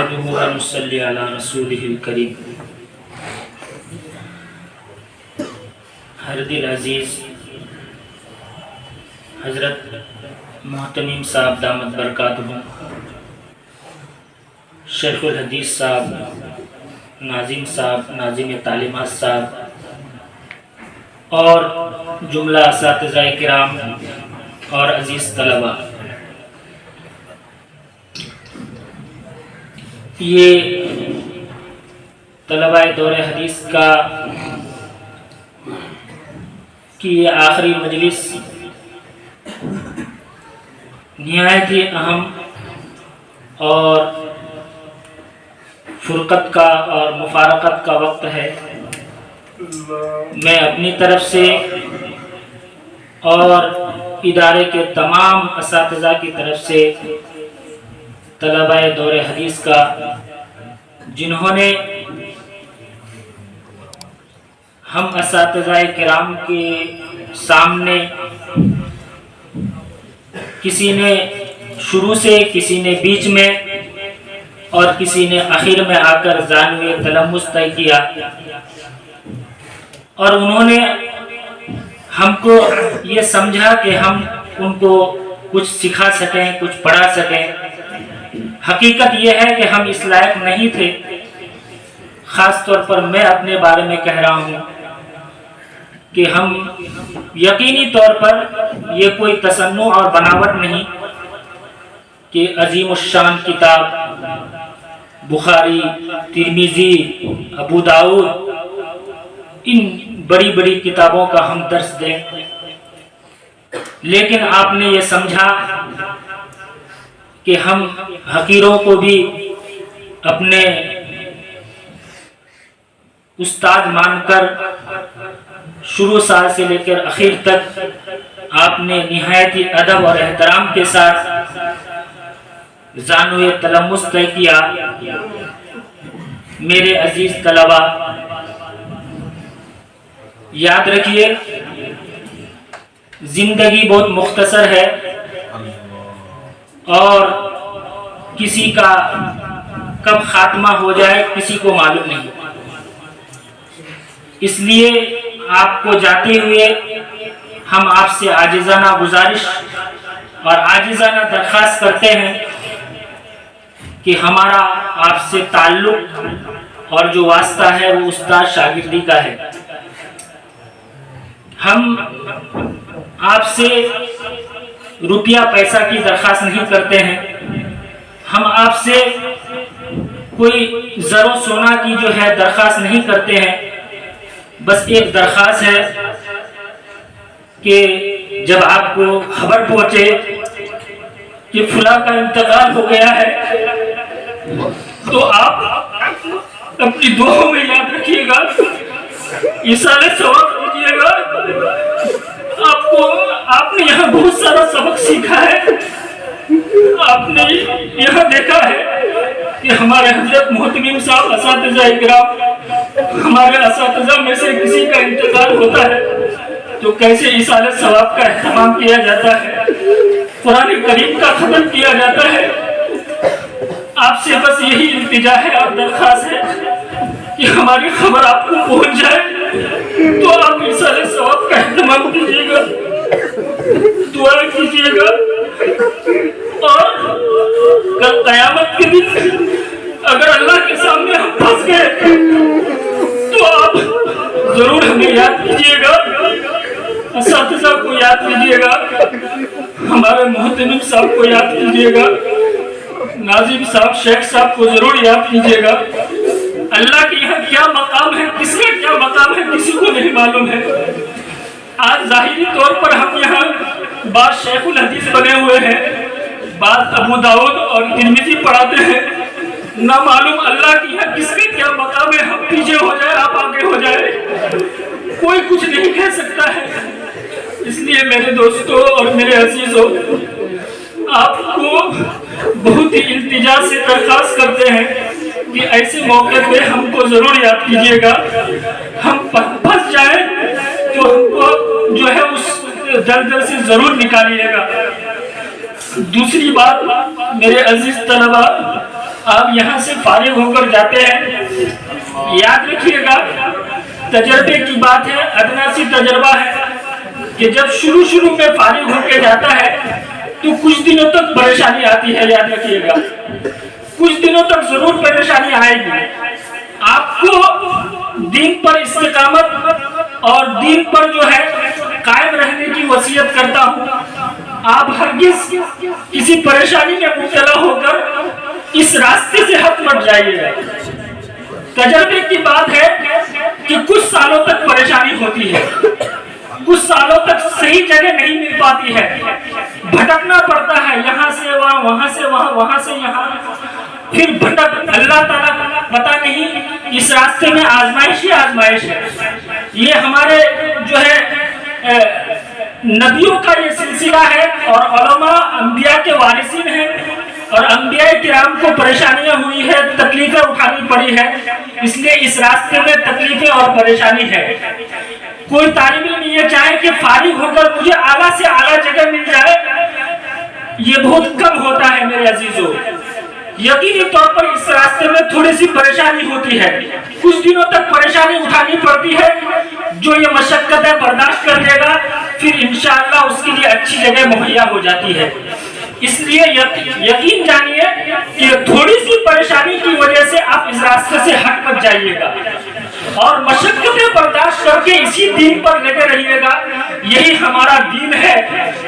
نحمده ونصلي على رسوله الكريم۔ ہر دل عزیز حضرت محتمیم صاحب دامت برکاتہ، شیخ الحدیث صاحب، ناظم صاحب، ناظم تعلیمات صاحب اور جملہ اساتذہ کرام اور عزیز طلبہ، یہ طلبہ دور حدیث کی یہ آخری مجلس نہایت ہی اہم اور فرقت کا اور مفارقت کا وقت ہے۔ میں اپنی طرف سے اور ادارے کے تمام اساتذہ کی طرف سے طلبہ دور حدیث کا، جنہوں نے ہم اساتذہ کرام کے سامنے کسی نے شروع سے، کسی نے بیچ میں اور کسی نے آخر میں آ کر ذانوی تلمس طے کیا، اور انہوں نے ہم کو یہ سمجھا کہ ہم ان کو کچھ سکھا سکیں، کچھ پڑھا سکیں۔ حقیقت یہ ہے کہ ہم اس لائق نہیں تھے۔ خاص طور پر میں اپنے بارے میں کہہ رہا ہوں کہ ہم یقینی طور پر یہ کوئی تصنع اور بناوٹ نہیں کہ عظیم الشان کتاب بخاری، ترمذی، ابو داؤد، ان بڑی بڑی کتابوں کا ہم درس دیں، لیکن آپ نے یہ سمجھا کہ ہم حقیروں کو بھی اپنے استاد مان کر شروع سال سے لے کر اخیر تک آپ نے نہایت ہی ادب اور احترام کے ساتھ ذانوی تلمس طے کیا۔ میرے عزیز طلبہ، یاد رکھیے زندگی بہت مختصر ہے اور کسی کا کب خاتمہ ہو جائے کسی کو معلوم نہیں۔ اس لیے آپ کو جاتے ہوئے ہم آپ سے عاجزانہ گزارش اور عاجزانہ درخواست کرتے ہیں کہ ہمارا آپ سے تعلق اور جو واسطہ ہے وہ استاد شاگردی کا ہے۔ ہم آپ سے روپیہ پیسہ کی درخواست نہیں کرتے ہیں، ہم آپ سے کوئی زر و سونا کی جو ہے درخواست نہیں کرتے ہیں۔ بس ایک درخواست ہے کہ جب آپ کو خبر پہنچے کہ فلاں کا انتقال ہو گیا ہے تو آپ اپنی دعاؤں میں یاد رکھیے گا، ایصال ثواب کیجیے گا۔ آپ نے یہاں بہت سارا سبق سیکھا ہے، آپ نے یہاں دیکھا ہے کہ ہمارے حضرت محتمیم صاحب اساتذہ اکرام، ہمارے اساتذہ میں سے کسی کا انتقال ہوتا ہے تو کیسے ایصال ثواب کا اہتمام کیا جاتا ہے، قرآن کریم کا ختم کیا جاتا ہے۔ آپ سے بس یہی التجا ہے اور درخواست ہے کہ ہماری خبر آپ کو پہنچ جائے تو آپ ایصال ثواب کا اہتمام کیجیے گا، دعا کیجیے گا، اور کل قیامت کے دن اگر اللہ کے سامنے ہم پھنس گئے تو آپ ضرور ہمیں یاد کیجیے گا، اساتذہ کو یاد کیجیے گا، ہمارے محتمم صاحب کو یاد کیجیے گا، ناظم صاحب، شیخ صاحب کو ضرور یاد کیجیے گا۔ اللہ کے یہاں کیا مقام ہے، کس کا کیا مقام ہے، کسی کو نہیں معلوم ہے۔ آج ظاہری طور پر ہم یہاں بعض شیخ الحدیث بنے ہوئے ہیں، بعض ابو داؤد اور ترمذی پڑھاتے ہیں، نہ معلوم اللہ کی یہاں کس کا کیا مقام ہے، ہم پیچھے ہو جائے آپ آگے ہو جائے، کوئی کچھ نہیں کہہ سکتا ہے۔ اس لیے میرے دوستوں اور میرے عزیزوں، آپ کو بہت ہی التجا سے درخواست کرتے ہیں کہ ایسے موقع پہ ہم کو ضرور یاد کیجیے گا، ہم پھنس جائیں تو ہم کو جو ہے اس دلدل سے ضرور نکالیے گا۔ دوسری بات میرے عزیز طلبہ، آپ یہاں سے فارغ ہو کر جاتے ہیں، یاد رکھیے گا تجربے کی بات ہے، ادنا سی تجربہ ہے کہ جب شروع میں فارغ ہو کے جاتا ہے تو کچھ دنوں تک پریشانی آتی ہے، یاد رکھیے گا کچھ دنوں تک ضرور پریشانی آئے گی۔ آپ کو دین پر استقامت اور دین پر جو ہے قائم رہنے کی وصیت کرتا ہوں۔ آپ ہرگز کسی پریشانی میں مبتلا ہو کر اس راستے سے ہٹ مت جائیے گا۔ تجربے کی بات ہے کہ کچھ سالوں تک پریشانی ہوتی ہے، کچھ سالوں تک صحیح جگہ نہیں مل پاتی ہے، بھٹکنا پڑتا ہے، یہاں سے وہاں، وہاں سے وہاں، وہاں سے یہاں، پھر بھٹک اللہ تعالیٰ پتہ نہیں اس راستے میں آزمائش ہی آزمائش ہے۔ یہ ہمارے جو ہے نبیوں کا یہ سلسلہ ہے، اور علماء انبیاء کے وارثین ہیں، اور انبیاء کرام کو پریشانیاں ہوئی ہے، تکلیفیں اٹھانی پڑی ہے، اس لیے اس راستے میں تکلیفیں اور پریشانی ہے۔ کوئی طالب علم یہ چاہے کہ فارغ ہو کر مجھے اعلیٰ سے اعلیٰ جگہ مل جائے، یہ بہت کم ہوتا ہے میرے عزیزوں۔ یقینی طور پر اس راستے میں تھوڑی سی پریشانی ہوتی ہے، کچھ دنوں تک پریشانی اٹھانی پڑتی ہے، جو یہ مشقتیں برداشت کر لے گا پھر انشاءاللہ اس کے لیے اچھی جگہ مہیا ہو جاتی ہے۔ اس لیے یقین جانیے کہ تھوڑی سی پریشانی کی وجہ سے آپ اس راستے سے ہٹ مت جائیے گا، اور مشقتیں برداشت کر کے اسی دین پر لگے رہیے گا۔ یہی ہمارا دین ہے،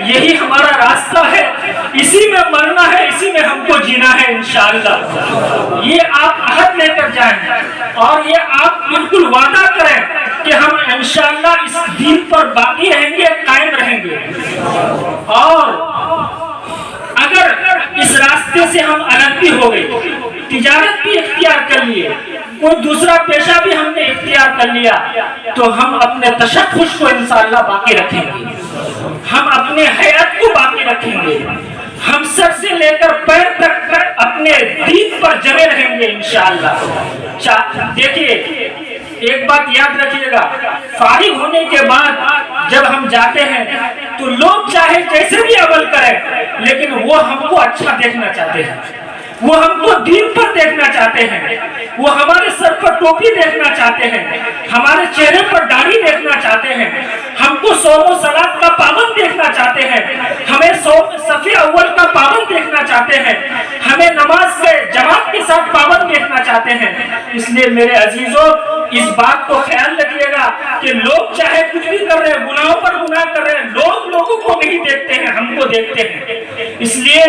یہی ہمارا راستہ ہے، اسی میں مرنا ہے، اسی میں ہم کو جینا ہے انشاءاللہ۔ یہ آپ عہد لے کر جائیں، اور یہ آپ بالکل وعدہ کریں کہ ہم انشاءاللہ اس دین پر باقی رہیں گے، قائم رہیں گے۔ اور اگر اس راستے سے ہم الگ بھی ہو گئے، تجارت بھی اختیار کر لیے، کوئی دوسرا پیشہ بھی ہم نے اختیار کر لیا، تو ہم اپنے تشخص کو انشاءاللہ باقی رکھیں گے، ہم اپنے حیات کو باقی رکھیں گے، ہم سر سے لے کر پیر تک اپنے دین پر جمے رہیں گے انشاءاللہ۔ دیکھیے ایک بات یاد رکھیے گا، فارغ ہونے کے بعد جب ہم جاتے ہیں تو لوگ چاہے جیسے بھی عمل کریں، لیکن وہ ہم کو اچھا دیکھنا چاہتے ہیں، وہ ہم کو دین پر دیکھنا چاہتے ہیں، وہ ہمارے سر پر ٹوپی دیکھنا چاہتے ہیں، ہمارے چہرے پر داڑھی دیکھنا چاہتے ہیں، ہم کو صوم و صلات کا پابند دیکھنا چاہتے ہیں، ہمیں صف اول کا پابند دیکھنا چاہتے ہیں، ہمیں نماز کے جماعت کے ساتھ پابند دیکھنا چاہتے ہیں۔ اس لیے میرے عزیزوں اس بات کو خیال رکھیے گا کہ لوگ چاہے کچھ بھی کر رہے ہیں، گناہوں پر گناہ کر رہے ہیں، لوگ لوگوں کو نہیں دیکھتے ہیں، ہم کو دیکھتے ہیں۔ اس لیے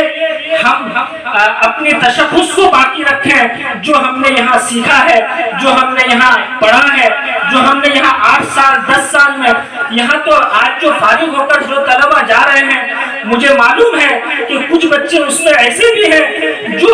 ہم اپنی تشخص کو باقی رکھیں، جو ہم نے یہاں سیکھا ہے، جو ہم نے یہاں پڑھا ہے، جو ہم نے یہاں 8 سال 10 سال میں یہاں تو آج جو فارغ ہو کر جو طلبہ جا رہے ہیں، مجھے معلوم ہے کہ کچھ بچے اس میں ایسے بھی ہیں جو